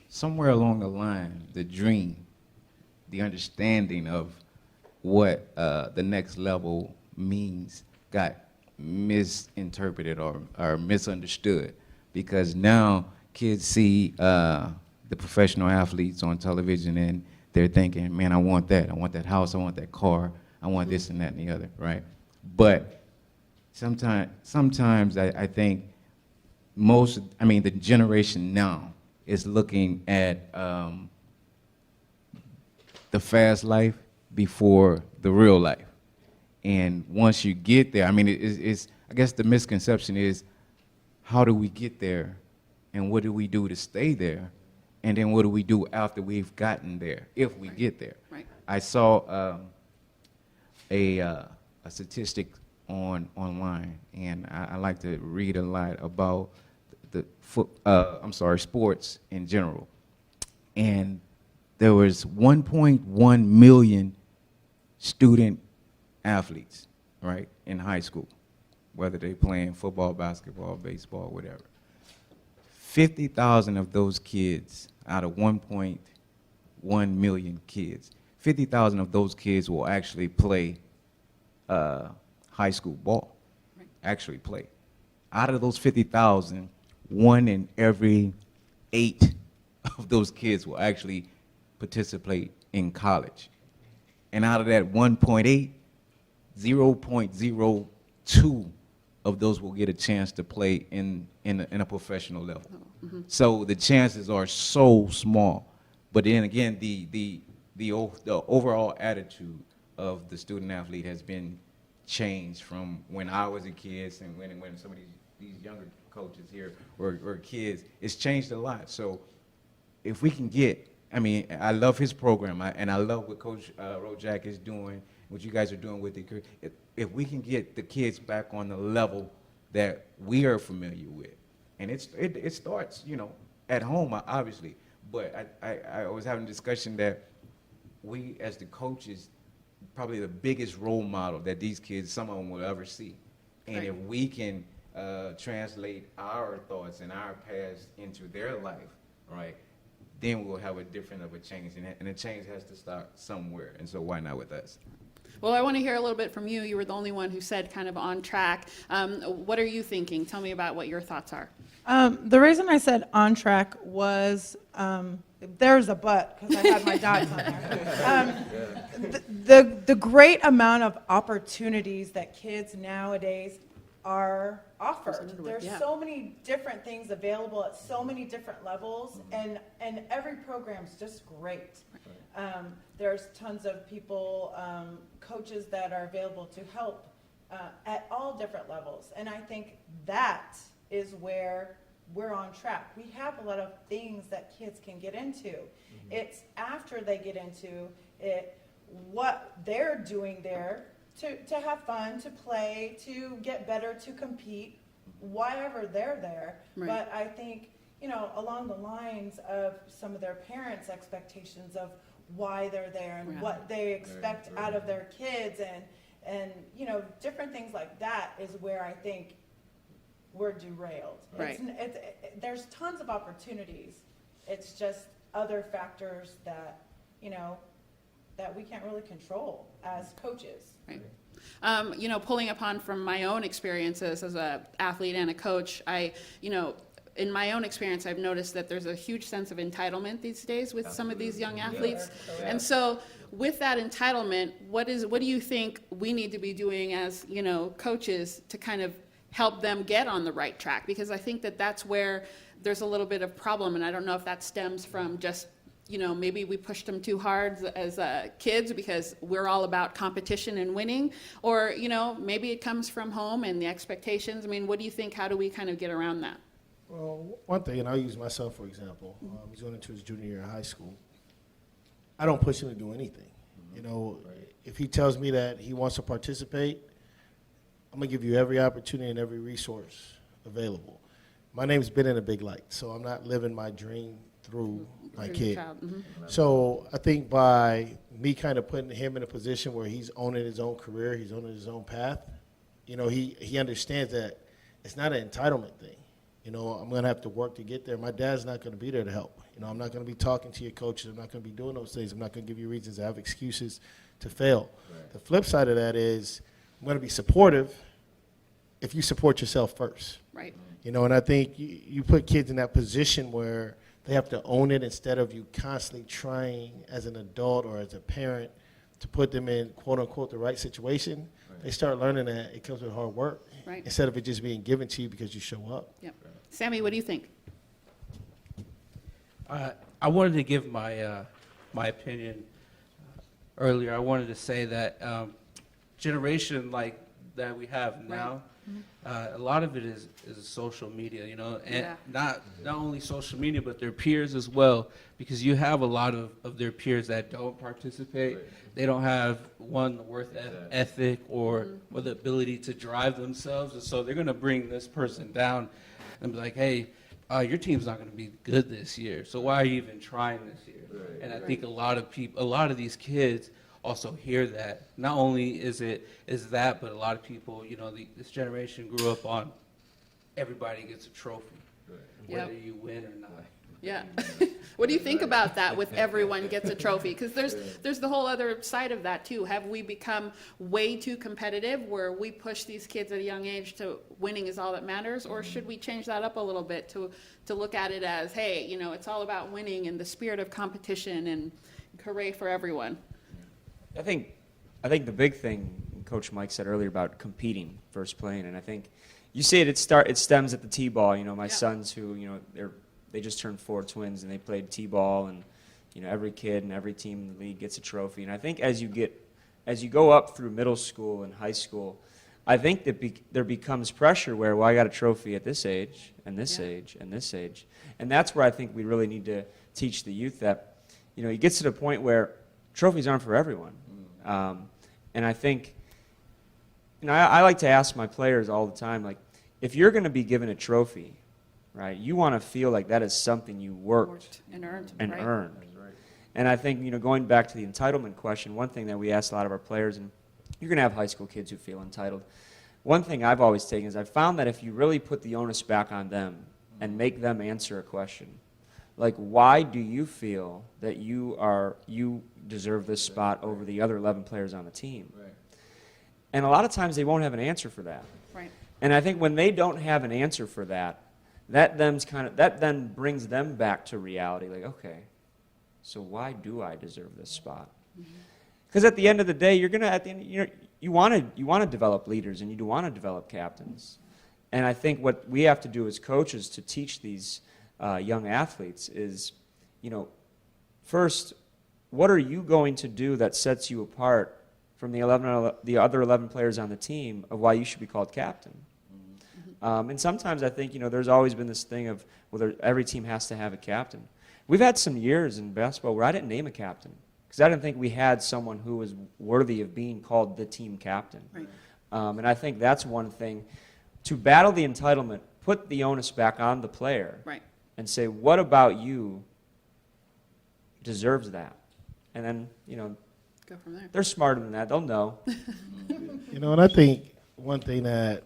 somewhere along the line, the dream, the understanding of what the next level means got misinterpreted or misunderstood, because now kids see the professional athletes on television and they're thinking, man, I want that house, I want that car, I want this and that and the other, right? But sometimes I think the generation now is looking at the fast life before the real life. And once you get there, it's I guess the misconception is, how do we get there, and what do we do to stay there? And then what do we do after we've gotten there, if we get there? Right. I saw a statistic online, and I like to read a lot about sports in general. And there was 1.1 million student athletes, right, in high school, whether they playing football, basketball, baseball, whatever. 50,000 of those kids out of 1.1 million kids, 50,000 of those kids will actually play high school ball, actually play. Out of those 50,000, 1 in every 8 of those kids will actually participate in college. And out of that 1.8, 0.02 of those will get a chance to play in a professional level. So the chances are so small. But then again, the overall attitude of the student athlete has been changed from when I was a kid and when some of these younger coaches here were kids. It's changed a lot. So if we can get, I mean, I love his program, and I love what Coach Rojak is doing, what you guys are doing with it. If we can get the kids back on the level that we are familiar with, and it starts, you know, at home, obviously. But I was having a discussion that we, as the coaches, probably the biggest role model that these kids, some of them, will ever see. And if we can translate our thoughts and our past into their life, right, then we'll have a different of a change. And the change has to start somewhere. And so why not with us? Well, I want to hear a little bit from you. You were the only one who said kind of on track. What are you thinking? Tell me about what your thoughts are. The reason I said on track was, there's a but, because I had my dots on there. The great amount of opportunities that kids nowadays are offered. There's so many different things available at so many different levels, and every program's just great. There's tons of people, coaches that are available to help at all different levels, and I think that is where we're on track. We have a lot of things that kids can get into. It's after they get into it, what they're doing there to have fun, to play, to get better, to compete, whatever they're there. Right. But I think, you know, along the lines of some of their parents' expectations of why they're there and what they expect out of their kids, and you know, different things like that is where I think we're derailed. Right. There's tons of opportunities. It's just other factors that, you know, that we can't really control as coaches. Right. You know, pulling upon from my own experiences as an athlete and a coach, in my own experience, I've noticed that there's a huge sense of entitlement these days with some of these young athletes. And so with that entitlement, what do you think we need to be doing as, you know, coaches to kind of help them get on the right track? Because I think that that's where there's a little bit of problem, and I don't know if that stems from just, you know, maybe we pushed them too hard as kids because we're all about competition and winning, or, you know, maybe it comes from home and the expectations. I mean, what do you think? How do we kind of get around that? Well, one thing, and I'll use myself for example. He's going into his junior year of high school. I don't push him to do anything. You know, if he tells me that he wants to participate, I'm going to give you every opportunity and every resource available. My name's been in a big light, so I'm not living my dream through my kid. So I think by me kind of putting him in a position where he's owning his own career, he's owning his own path, you know, he understands that it's not an entitlement thing. You know, I'm going to have to work to get there. My dad's not going to be there to help. You know, I'm not going to be talking to your coaches. I'm not going to be doing those things. I'm not going to give you reasons to have excuses to fail. Right. The flip side of that is I'm going to be supportive if you support yourself first. Right. You know, and I think you put kids in that position where they have to own it instead of you constantly trying as an adult or as a parent to put them in, quote unquote, the right situation. Right. They start learning that it comes with hard work instead of it just being given to you because you show up. Yep. Sammy, what do you think? I wanted to give my my opinion earlier. I wanted to say that generation like that we have now, a lot of it is social media, you know, and not only social media, but their peers as well, because you have a lot of their peers that don't participate. They don't have, one, the work ethic or the ability to drive themselves, and so they're going to bring this person down. and be like, hey, your team's not going to be good this year, so why are you even trying this year? And I think a lot of these kids also hear that. Not only is that, but a lot of people, this generation grew up on everybody gets a trophy, whether you win or not. Yeah. What do you think about that with everyone gets a trophy? Because there's the whole other side of that too. Have we become way too competitive where we push these kids at a young age to winning is all that matters? Or should we change that up a little bit to look at it as, hey, it's all about winning and the spirit of competition and hooray for everyone? I think the big thing Coach Mike said earlier about competing versus playing, and I think you see it stems at the T-ball. My sons who, they just turned 4 twins and they played T-ball, and every kid and every team in the league gets a trophy. And I think as you go up through middle school and high school, I think that there becomes pressure where, well, I got a trophy at this age and this age and this age, and that's where I think we really need to teach the youth that it gets to the point where trophies aren't for everyone. And I think I like to ask my players all the time, like, if you're going to be given a trophy, right, you want to feel like that is something you worked and earned. And I think, going back to the entitlement question, one thing that we ask a lot of our players, and you're going to have high school kids who feel entitled. One thing I've always taken is I've found that if you really put the onus back on them and make them answer a question, like, why do you feel that you deserve this spot over the other 11 players on the team? Right. And a lot of times they won't have an answer for that. Right. And I think when they don't have an answer for that, that then brings them back to reality. Like, okay, so why do I deserve this spot? Because at the end of the day, you want to develop leaders and you do want to develop captains. And I think what we have to do as coaches to teach these young athletes is, first, what are you going to do that sets you apart from the other 11 players on the team of why you should be called captain? And sometimes I think, there's always been this thing of, well, every team has to have a captain. We've had some years in basketball where I didn't name a captain because I didn't think we had someone who was worthy of being called the team captain. Right. And I think that's one thing. To battle the entitlement, put the onus back on the player. Right. And say, what about you deserves that? And then, go from there. They're smarter than that. They'll know. And I think one thing that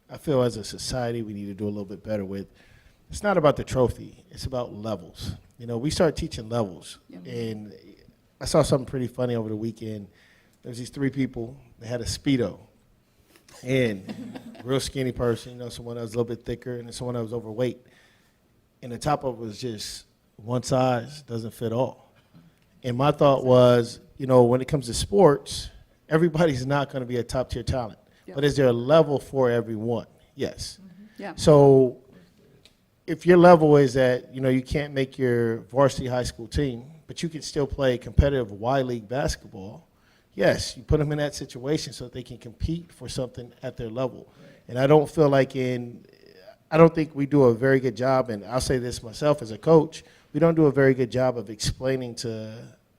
I feel as a society we need to do a little bit better with, it's not about the trophy. It's about levels. We start teaching levels. Yep. And I saw something pretty funny over the weekend. There's these 3 people. They had a Speedo. And real skinny person, someone that was a little bit thicker, and then someone that was overweight. And the top of it was just one size doesn't fit all. And my thought was, when it comes to sports, everybody's not going to be a top-tier talent. Yep. But is there a level for everyone? Yes. Yeah. So if your level is that, you can't make your varsity high school team, but you can still play competitive Y-League basketball, yes, you put them in that situation so that they can compete for something at their level. Right. And I don't feel like I don't think we do a very good job, and I'll say this myself as a coach, we don't do a very good job of explaining to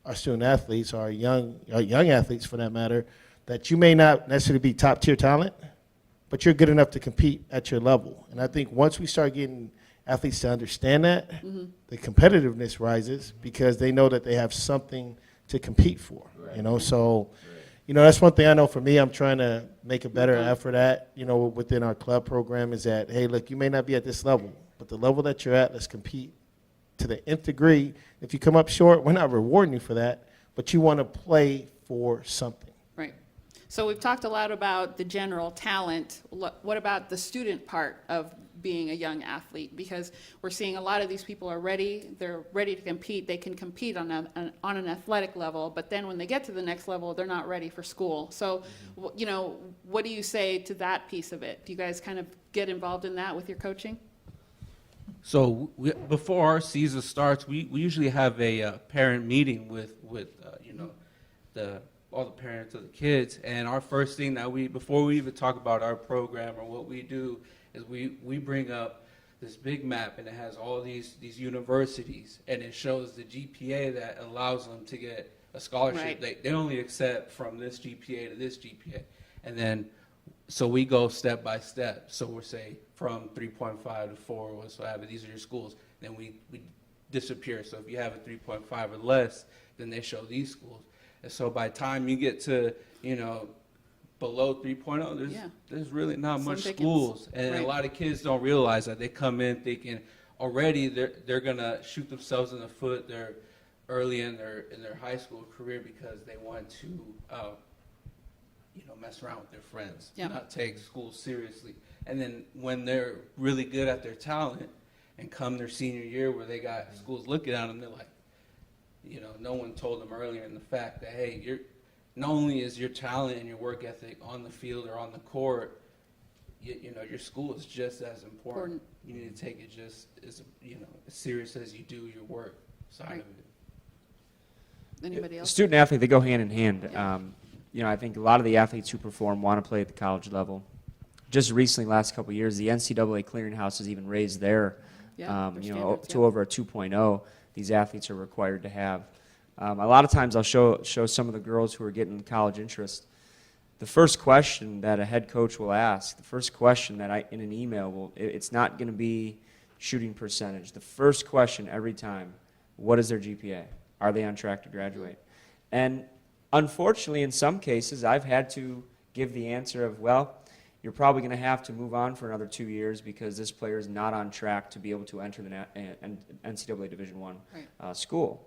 our student athletes, our young athletes for that matter, that you may not necessarily be top-tier talent, but you're good enough to compete at your level. And I think once we start getting athletes to understand that, the competitiveness rises because they know that they have something to compete for. Right. So, that's one thing I know for me, I'm trying to make a better effort at, within our club program is that, hey, look, you may not be at this level, but the level that you're at, let's compete to the nth degree. If you come up short, we're not rewarding you for that, but you want to play for something. Right. So we've talked a lot about the general talent. What about the student part of being a young athlete? Because we're seeing a lot of these people are ready. They're ready to compete. They can compete on an athletic level, but then when they get to the next level, they're not ready for school. So, what do you say to that piece of it? Do you guys kind of get involved in that with your coaching? So before our season starts, we usually have a parent meeting with all the parents of the kids, and our first thing before we even talk about our program or what we do is we bring up this big map, and it has all these universities, and it shows the GPA that allows them to get a scholarship. Right. They only accept from this GPA to this GPA, and then so we go step by step. So we'll say from 3.5 to 4 or whatsoever, these are your schools. Then we disappear. So if you have a 3.5 or less, then they show these schools. And so by the time you get to, below 3.0, there's really not much schools. And a lot of kids don't realize that. They come in thinking already they're gonna shoot themselves in the foot. They're early in their high school career because they want to mess around with their friends, not take school seriously. And then when they're really good at their talent and come their senior year where they got schools looking at them, they're like, no one told them earlier in the fact that, hey, not only is your talent and your work ethic on the field or on the court, your school is just as important. You need to take it just as serious as you do your work side of it. Anybody else? Student athlete, they go hand in hand. I think a lot of the athletes who perform want to play at the college level. Just recently, last couple of years, the NCAA clearinghouse has even raised their, standards, to over a 2.0. These athletes are required to have. A lot of times, I'll show some of the girls who are getting college interest. The first question that a head coach will ask, the first question that in an email it's not going to be shooting percentage. The first question every time, what is their GPA? Are they on track to graduate? And unfortunately, in some cases, I've had to give the answer of, well, you're probably going to have to move on for another 2 years because this player is not on track to be able to enter the NCAA Division I school.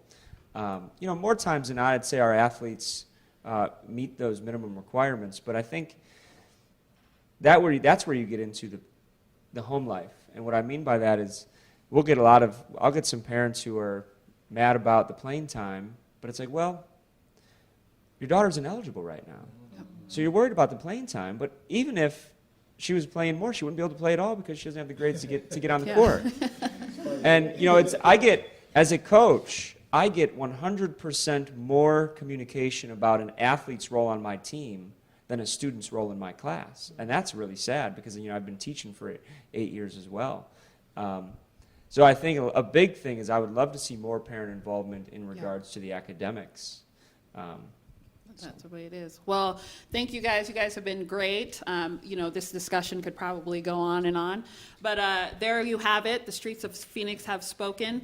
More times than not, I'd say our athletes meet those minimum requirements, but I think that's where you get into the home life. And what I mean by that is I'll get some parents who are mad about the playing time, but it's like, well, your daughter's ineligible right now. So you're worried about the playing time, but even if she was playing more, she wouldn't be able to play at all because she doesn't have the grades to get on the court. And as a coach, I get 100% more communication about an athlete's role on my team than a student's role in my class, and that's really sad because I've been teaching for 8 years as well. So I think a big thing is I would love to see more parent involvement in regards to the academics. That's the way it is. Well, thank you guys. You guys have been great. This discussion could probably go on and on. But there you have it. The Streets of Phoenix have spoken.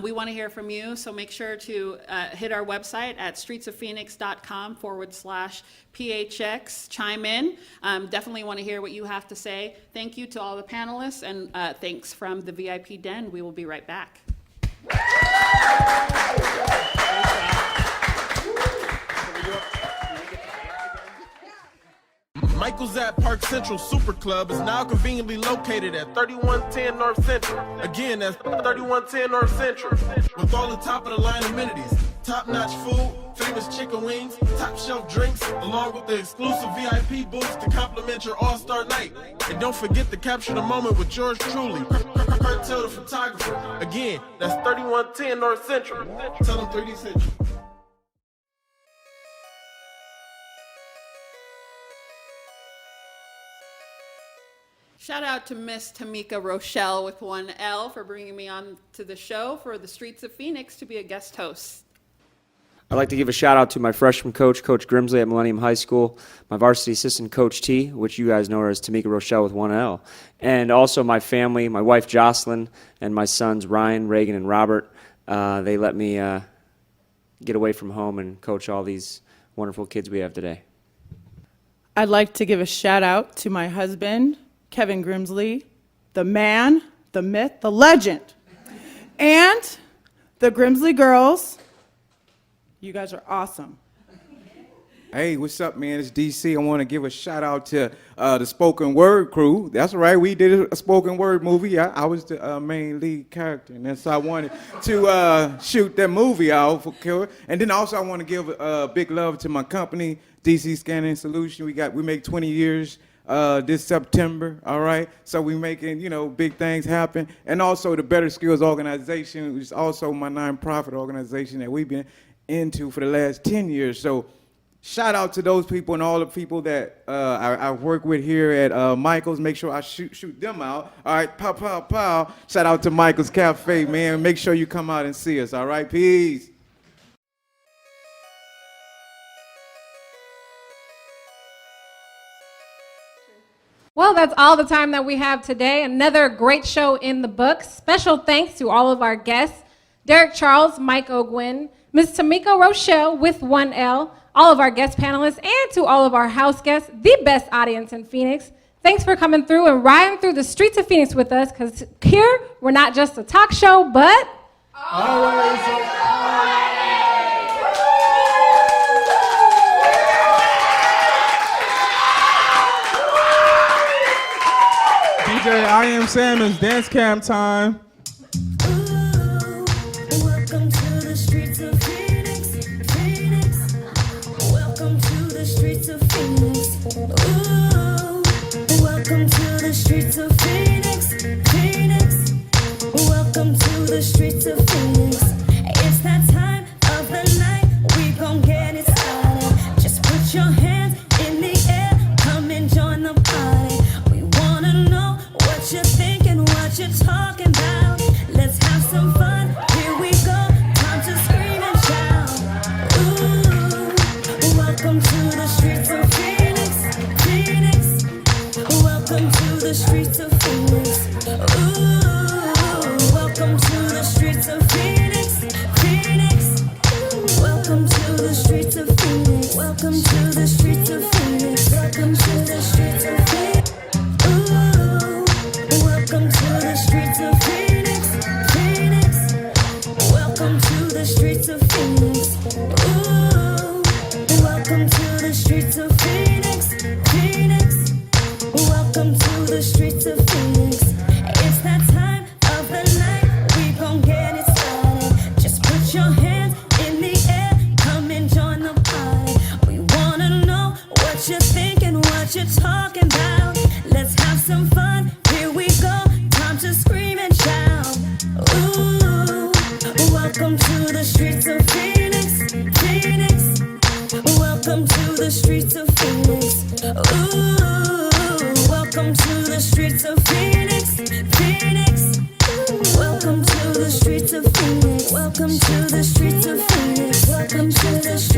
We want to hear from you, so make sure to hit our website at streetsoffphoenix.com/PHX. Chime in. Definitely want to hear what you have to say. Thank you to all the panelists, and thanks from the VIP Den. We will be right back. Michael's at Park Central Super Club is now conveniently located at 3110 North Central. Again, that's 3110 North Central. With all the top-of-the-line amenities, top-notch food, famous chicken wings, top-shelf drinks, along with the exclusive VIP booths to complement your all-star night. And don't forget to capture the moment with yours truly, Cartel the photographer. Again, that's 3110 North Central. Tell them 3D Central. Shout out to Miss Tamika Rochelle with 1L for bringing me on to the show for the Streets of Phoenix to be a guest host. I'd like to give a shout out to my freshman coach, Coach Grimsley at Millennium High School, my varsity assistant, Coach T, which you guys know her as Tamika Rochelle with 1L, and also my family, my wife Jocelyn, and my sons Ryan, Reagan, and Robert. They let me get away from home and coach all these wonderful kids we have today. I'd like to give a shout out to my husband, Kevin Grimsley, the man, the myth, the legend, and the Grimsley girls. You guys are awesome. Hey, what's up, man? It's DC. I want to give a shout out to the spoken word crew. That's right, we did a spoken word movie. I was the main lead character, and so I wanted to shoot that movie out for Killer. And then also I want to give big love to my company, DC Scanning Solution. We make 20 years. This September, all right? So we're making, big things happen. And also the Better Skills Organization, which is also my nonprofit organization that we've been into for the last 10 years. So shout out to those people and all the people that I work with here at Michael's. Make sure I shoot them out. All right, pow, pow, pow. Shout out to Michael's Cafe, man. Make sure you come out and see us, all right? Peace. Well, that's all the time that we have today. Another great show in the books. Special thanks to all of our guests, Derek Charles, Mike O'Gwin, Ms. Tamika Rochelle with 1L, all of our guest panelists, and to all of our house guests, the best audience in Phoenix. Thanks for coming through and riding through the streets of Phoenix with us, because here, we're not just a talk show, but... DJ I Am Sam is dance cam time. Welcome to the streets of Phoenix, Phoenix. Welcome to the streets of Phoenix. Ooh, welcome to the streets of Phoenix, Phoenix. Welcome to the streets of Phoenix. It's that time of the night, we gon' get it started. Just put your hands in the air, come and join the party. We wanna know what you're thinking, what you're talking about. Let's have some fun, here we go. Time to scream and shout. Ooh, welcome to the streets of Phoenix, Phoenix. Welcome to the streets of Phoenix. Ooh, welcome to the streets of Phoenix, Phoenix. Welcome to the streets of Phoenix. Welcome to the streets of Phoenix. Welcome to the streets of Phoenix. Ooh, welcome to the streets of Phoenix, Phoenix. Welcome to the streets of Phoenix. Ooh, welcome to the streets of Phoenix, Phoenix. Welcome to the streets of Phoenix. It's that time of the night, we gon' get it started. Just put your hands in the air, come and join the party. We wanna know what you're thinking, what you're talking about. Let's have some fun, here we go. Time to scream and shout. Ooh, welcome to the streets of Phoenix, Phoenix. Welcome to the streets of Phoenix. Ooh, welcome to the streets of Phoenix, Phoenix. Welcome to the streets of Phoenix. Welcome to the streets of Phoenix. Welcome to the streets.